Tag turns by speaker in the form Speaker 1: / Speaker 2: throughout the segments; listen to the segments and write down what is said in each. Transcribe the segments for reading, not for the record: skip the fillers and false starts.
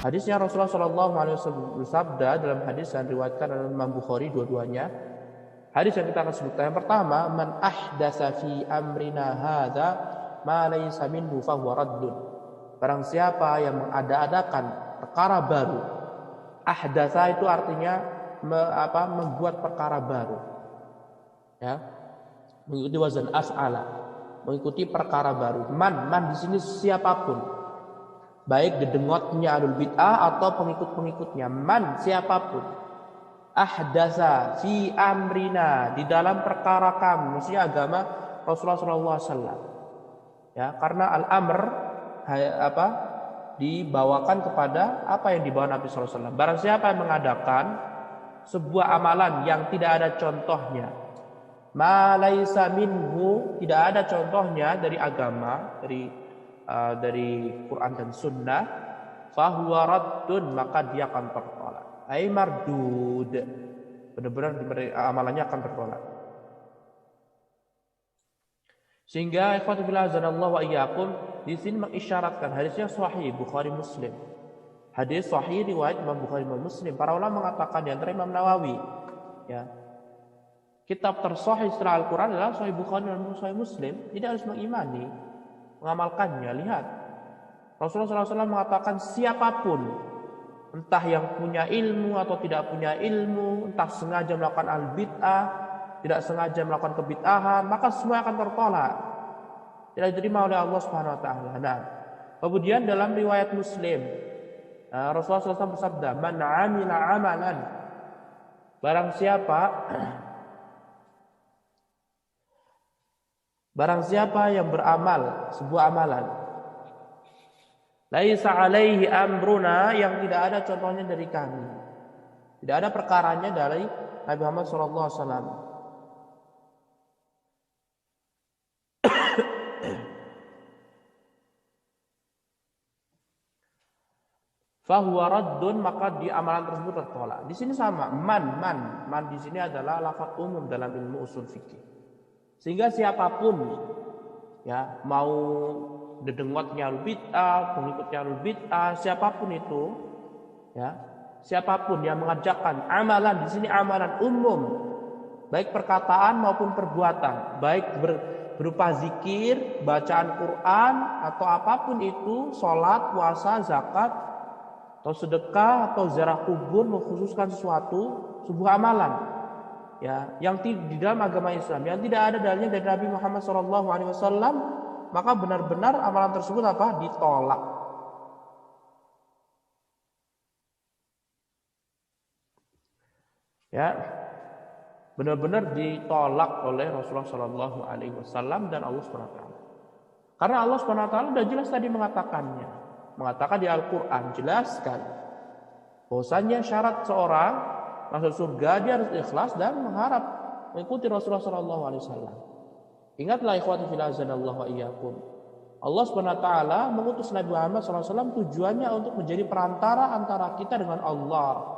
Speaker 1: Hadisnya Rasulullah Shallallahu Alaihi Wasallam bersabda dalam hadis yang diriwayatkan oleh Imam Bukhari dua-duanya. Hadis yang kita akan sebutkan yang pertama, man ahdatsa fi amrina hadza ma laysa minhu fa huwa raddun. Barang siapa yang mengada-adakan perkara baru. Ahdatsa itu artinya membuat perkara baru. Ya. Mengikuti wazan af'ala, mengikuti perkara baru. Man di sini siapapun. Baik dedengotnya ahlul bid'ah atau pengikut-pengikutnya. Man siapapun. Ahdatsa fi amrina, di dalam perkara kami, maksudnya agama Rasulullah SAW. Ya, karena al-amr dibawakan kepada apa yang dibawa Nabi SAW. Barang siapa yang mengadakan sebuah amalan yang tidak ada contohnya, ma laisa minhu, tidak ada contohnya dari agama, dari Quran dan Sunnah, fahuwa raddun, maka dia akan tertolak. Ai mardud, benar-benar amalannya akan tertolak. Sehingga ikhwatu fillah azanallahu wa iyyakum, di sini mengisyaratkan hadisnya sahih Bukhari Muslim. Hadis sahih riwayat Imam Bukhari dan Muslim. Para ulama mengatakan di antara Imam Nawawi, ya, kitab tersahih setelah Al-Quran adalah Sahih Bukhari dan Sahih Muslim. Tidak harus mengimani, mengamalkannya. Lihat, Rasulullah SAW mengatakan siapapun, entah yang punya ilmu atau tidak punya ilmu, entah sengaja melakukan al-bid'ah, tidak sengaja melakukan kebid'ahan, maka semua akan tertolak, tidak diterima oleh Allah Subhanahu Wa Taala. Nah, kemudian dalam riwayat Muslim, Rasulullah SAW bersabda, man amila amalan, barang siapa yang beramal sebuah amalan, laisa alaihi amruna, yang tidak ada contohnya dari kami, tidak ada perkaranya dari Nabi Muhammad SAW, fahuwa raddun, maka di amalan tersebut tertolak. Di sini sama, man di sini adalah lafaz umum dalam ilmu usul fikih. Sehingga siapapun, ya, mau dedengotnya al-bid'ah, pengikutnya al-bid'ah, siapapun itu, ya, siapapun yang mengerjakan amalan, di sini amalan umum, baik perkataan maupun perbuatan, baik berupa zikir, bacaan Quran atau apapun itu, sholat, puasa, zakat, atau sedekah, atau ziarah kubur, mengkhususkan sebuah amalan, ya, yang di dalam agama Islam yang tidak ada dalilnya dari Nabi Muhammad SAW, maka benar-benar amalan tersebut ditolak. Ya, benar-benar ditolak oleh Rasulullah SAW dan Allah SWT. Karena Allah SWT sudah jelas tadi mengatakan di Al-Quran, jelaskan bahwasanya syarat seorang masuk surga dia harus ikhlas dan mengharap mengikuti Rasulullah SAW. Ingatlah ikhwati fillah azanallahu wa iyyakum, Allah SWT mengutus Nabi Muhammad SAW tujuannya untuk menjadi perantara antara kita dengan Allah.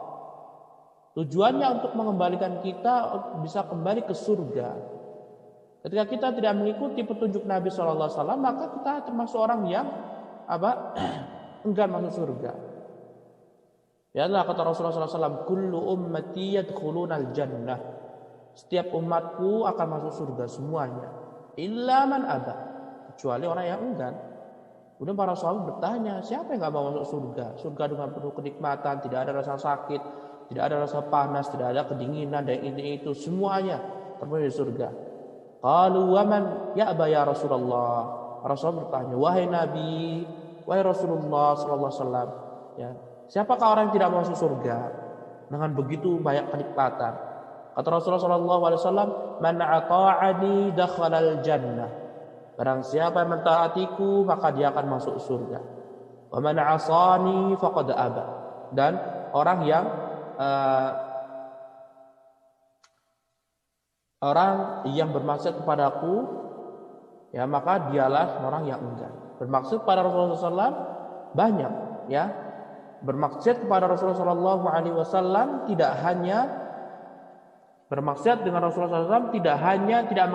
Speaker 1: Tujuannya untuk mengembalikan kita bisa kembali ke surga. Ketika kita tidak mengikuti petunjuk Nabi SAW, maka kita termasuk orang yang enggan masuk surga. Ya Allah, kata Rasulullah SAW, kullu ummati yadkhulunal jannah, setiap umatku akan masuk surga semuanya, illa man aba, kecuali orang yang enggan. Kemudian para sahabat bertanya, siapa yang enggak mau masuk surga? Surga dengan penuh kenikmatan, tidak ada rasa sakit, tidak ada rasa panas, tidak ada kedinginan, dan ini itu semuanya terpenuhi di surga. Qalu wa man ya'ba ya Rasulullah? Rasul bertanya, wahai Nabi, wahai Rasulullah SAW, ya, siapakah orang yang tidak masuk surga dengan begitu banyak kenikmatan? Kata Rasulullah SAW, man ata'ani dakhalal jannah, barang siapa yang mentaatiku maka dia akan masuk surga. Wa man 'asani faqad aba, dan orang yang bermaksiat kepadaku, ya, maka dialah orang yang enggan. Bermaksud pada Rasulullah SAW banyak, ya. Bermaksiat kepada Rasulullah SAW tidak hanya bermaksiat dengan Rasulullah SAW, tidak hanya tidak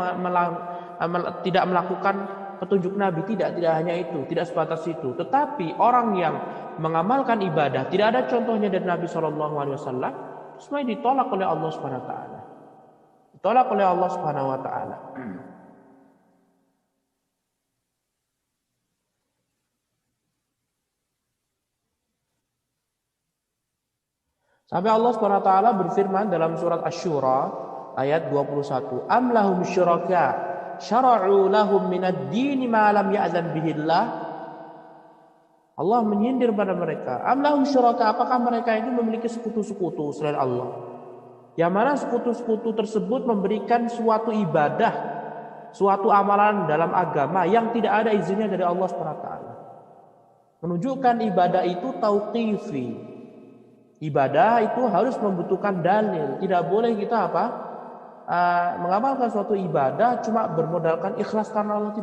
Speaker 1: melakukan petunjuk Nabi, tidak hanya itu, tidak sebatas itu. Tetapi orang yang mengamalkan ibadah tidak ada contohnya dari Nabi SAW, semua ditolak oleh Allah Subhanahu Wa Taala. Ditolak oleh Allah Subhanahu Wa Taala. Sampai Allah Subhanahu Wa Taala berfirman dalam surat Asy-Syura ayat 21, Am lahum syuraka syara'u lahum minad dini ma lam ya'zan bihillah. Allah menyindir pada mereka, am lahum syuraka, apakah mereka itu memiliki sekutu-sekutu selain Allah, yang mana sekutu-sekutu tersebut memberikan suatu ibadah, suatu amalan dalam agama yang tidak ada izinnya dari Allah SWT. Menunjukkan ibadah itu tauqifi. Ibadah itu harus membutuhkan dalil. Tidak boleh kita mengamalkan suatu ibadah cuma bermodalkan ikhlas karena Allah,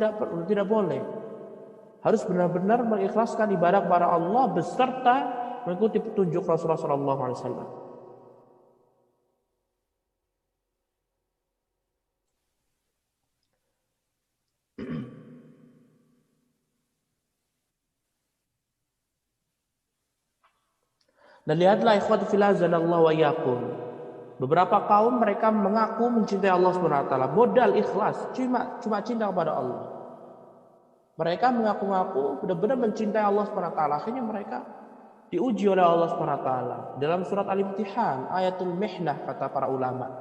Speaker 1: tidak boleh. Harus benar-benar mengikhlaskan ibadah kepada Allah beserta mengikuti petunjuk Rasulullah SAW. Dan lihatlah ikhwati fillah azanallahu wa iyyakum. Beberapa kaum mereka mengaku mencintai Allah Subhanahu wa taala, modal ikhlas, cuma cinta kepada Allah. Mereka mengaku-ngaku benar-benar mencintai Allah Subhanahu wa taala. Akhirnya mereka diuji oleh Allah Subhanahu wa taala. Dalam surat Al-Imtihan, ayatul mihnah, kata para ulama.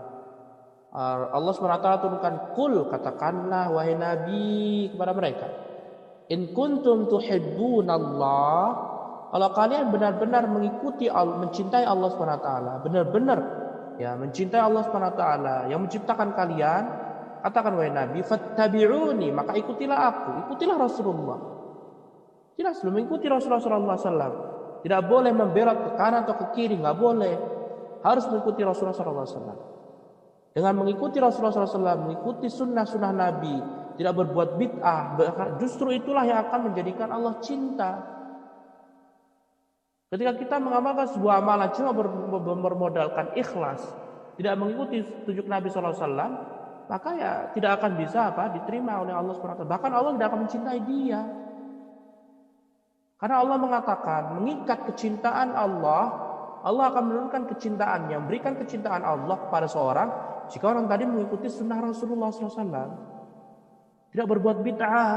Speaker 1: Allah Subhanahu wa taala turunkan, "Qul," katakanlah wahai Nabi kepada mereka, "In kuntum tuhibbunallah," kalau kalian benar-benar mengikuti Allah, mencintai Allah Subhanahu wa taala, benar-benar mencintai Allah Subhanahu wa taala yang menciptakan kalian, katakan wahai Nabi, fattabi'uni, maka ikutilah aku, ikutilah Rasulullah. Jelas belum mengikuti Rasulullah sallallahu alaihi wasallam. Tidak boleh membelot ke kanan atau ke kiri, enggak boleh. Harus mengikuti Rasulullah sallallahu alaihi wasallam. Dengan mengikuti Rasulullah sallallahu alaihi wasallam, mengikuti sunnah-sunnah Nabi, tidak berbuat bid'ah, justru itulah yang akan menjadikan Allah cinta. Ketika kita mengamalkan sebuah amalan cuma bermodalkan ikhlas, tidak mengikuti petunjuk Nabi SAW, maka tidak akan bisa diterima oleh Allah SWT. Bahkan Allah tidak akan mencintai dia. Karena Allah mengatakan, mengikat kecintaan Allah, Allah akan menurunkan kecintaannya, memberikan kecintaan Allah kepada seorang jika orang tadi mengikuti sunnah Rasulullah SAW. Tidak berbuat bid'ah,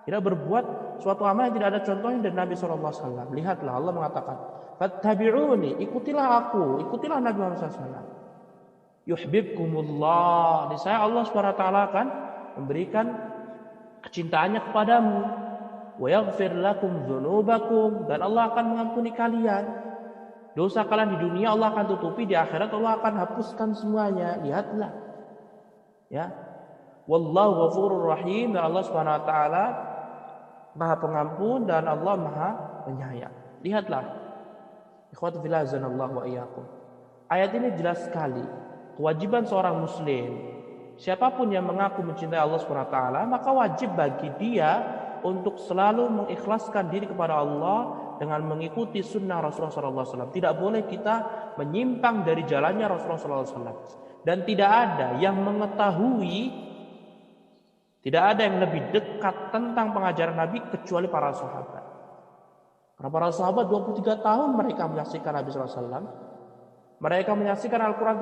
Speaker 1: tidak berbuat suatu amal yang tidak ada contohnya dari Nabi SAW. Lihatlah Allah mengatakan, fattabi'uni, ikutilah aku, ikutilah Nabi Muhammad SAW. Yuhibbukumullah, niscaya Allah SWT akan memberikan kecintaannya kepadamu. Wa yaghfir lakum dzunubakum, dan Allah akan mengampuni kalian. Dosa kalian di dunia Allah akan tutupi, di akhirat Allah akan hapuskan semuanya. Lihatlah. Ya. Wallahu ghafurur rahim, dan Allah Subhanahu wa taala Maha Pengampun dan Allah Maha Penyayang. Lihatlah. Ikhwatu fillah azanallahu wa iyyakum. Ayat ini jelas sekali. Kewajiban seorang muslim, siapapun yang mengaku mencintai Allah Subhanahu wa taala, maka wajib bagi dia untuk selalu mengikhlaskan diri kepada Allah dengan mengikuti sunnah Rasulullah SAW. Tidak boleh kita menyimpang dari jalannya Rasulullah SAW. Dan tidak ada yang mengetahui, tidak ada yang lebih dekat tentang pengajaran Nabi kecuali para sahabat. Karena para sahabat 23 tahun mereka menyaksikan Nabi SAW. Mereka menyaksikan Al-Quran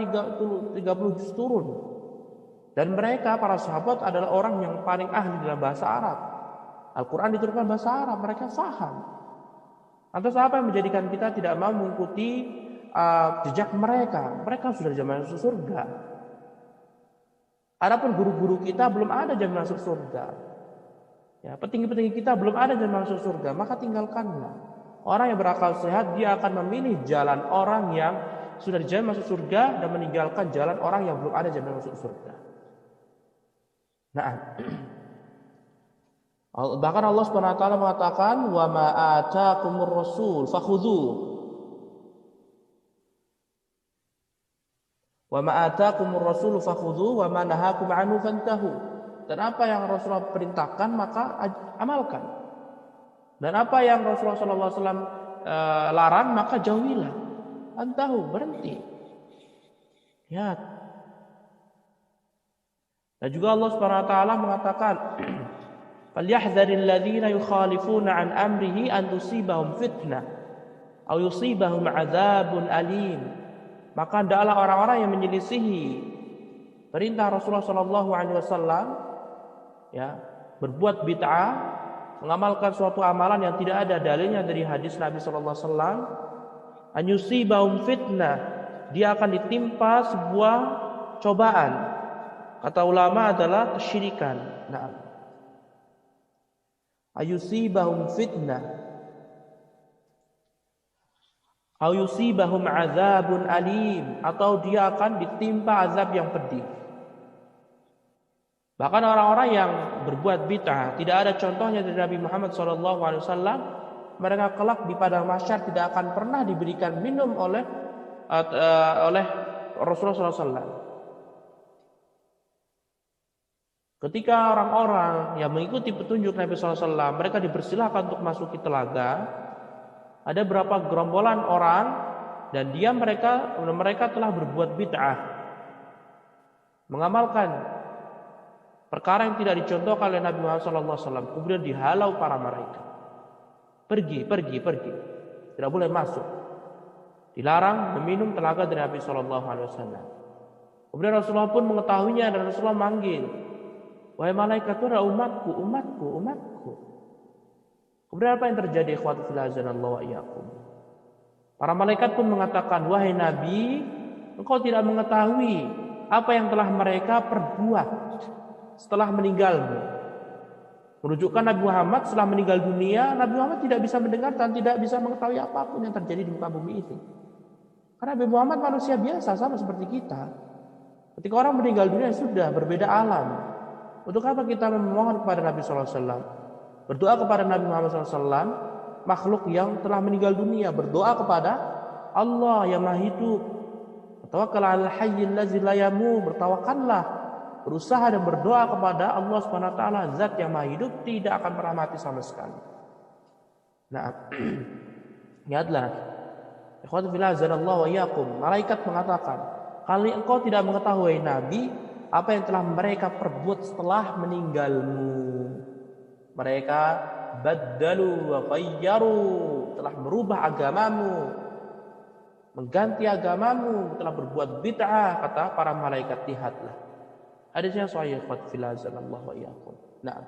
Speaker 1: 30 juz turun. Dan mereka, para sahabat, adalah orang yang paling ahli dalam bahasa Arab. Al-Quran diturunkan bahasa Arab, mereka faham. Lantas apa yang menjadikan kita tidak mau mengikuti jejak mereka? Mereka sudah zaman masuk surga. Adapun guru-guru kita belum ada jalan masuk surga. Ya, petinggi-petinggi kita belum ada jalan masuk surga, maka tinggalkanlah. Orang yang berakal sehat, dia akan memilih jalan orang yang sudah di jalan masuk surga dan meninggalkan jalan orang yang belum ada jalan masuk surga. Nah, bahkan Allah Subhanahu wa taala mengatakan, "Wa ma ataakumur rasul fakhudhuh." Wa ma ataakumur rasulu fakhudhu wa ma nahakum anhu fantahu. Dan apa yang Rasulullah perintahkan maka amalkan. Dan apa yang Rasulullah SAW larang maka jauhilah. Antahu, berhenti. Ya. Dan juga Allah Subhanahu wa taala mengatakan Falyahdharil ladzina yukhalifuna an amrihi an tusibahum fitnah aw yusibahum adzabun alim. Maka hendaklah orang-orang yang menyelisihi perintah Rasulullah sallallahu alaihi wasallam, ya, berbuat bid'ah, mengamalkan suatu amalan yang tidak ada dalilnya dari hadis Nabi sallallahu alaihi wasallam, an yusibahum fitnah, dia akan ditimpa sebuah cobaan. Kata ulama adalah kesyirikan. Nah, ayusibahum fitnah aw yusibahum azabun alim, atau dia akan ditimpa azab yang pedih. Bahkan orang-orang yang berbuat bid'ah, tidak ada contohnya dari Nabi Muhammad SAW, mereka kelak di padang mahsyar tidak akan pernah diberikan minum oleh Rasulullah SAW. Ketika orang-orang yang mengikuti petunjuk Nabi SAW, mereka dipersilahkan untuk masuki telaga, ada berapa gerombolan orang dan mereka telah berbuat bid'ah, mengamalkan perkara yang tidak dicontohkan oleh Nabi Muhammad SAW. Kemudian dihalau para malaikat, pergi, tidak boleh masuk, dilarang meminum telaga dari Nabi SAW. Kemudian Rasulullah pun mengetahuinya dan Rasulullah manggil, wahai malaikat, itu adalah umatku. Kemudian apa yang terjadi? Ikhwati fillah azanallahu wa iyyakum. Para malaikat pun mengatakan, wahai Nabi, engkau tidak mengetahui apa yang telah mereka perbuat setelah meninggalmu. Menunjukkan Nabi Muhammad setelah meninggal dunia, Nabi Muhammad tidak bisa mendengar dan tidak bisa mengetahui apapun yang terjadi di muka bumi ini. Karena Nabi Muhammad manusia biasa, sama seperti kita. Ketika orang meninggal dunia sudah berbeda alam. Untuk apa kita memohon kepada Nabi SAW? Berdoa kepada Nabi Muhammad SAW, makhluk yang telah meninggal dunia. Berdoa kepada Allah yang Maha Hidup. Tawakkal 'alal hayyil ladzi la yamut. Bertawakallah, berusaha dan berdoa kepada Allah Subhanahu wa taala, zat yang Maha Hidup, tidak akan pernah mati sama sekali. Nah, ingatlah, ikhwati fillah azanallahu wa iyyakum, malaikat mengatakan, kalau engkau tidak mengetahui Nabi apa yang telah mereka perbuat setelah meninggalmu. Mereka baddalu wa ghayyaru, telah merubah agamamu, mengganti agamamu, telah berbuat bid'ah. Kata para malaikat, lihatlah. Hadisnya sahih, ikhwati fillah azanallahu wa iyyakum. Nah,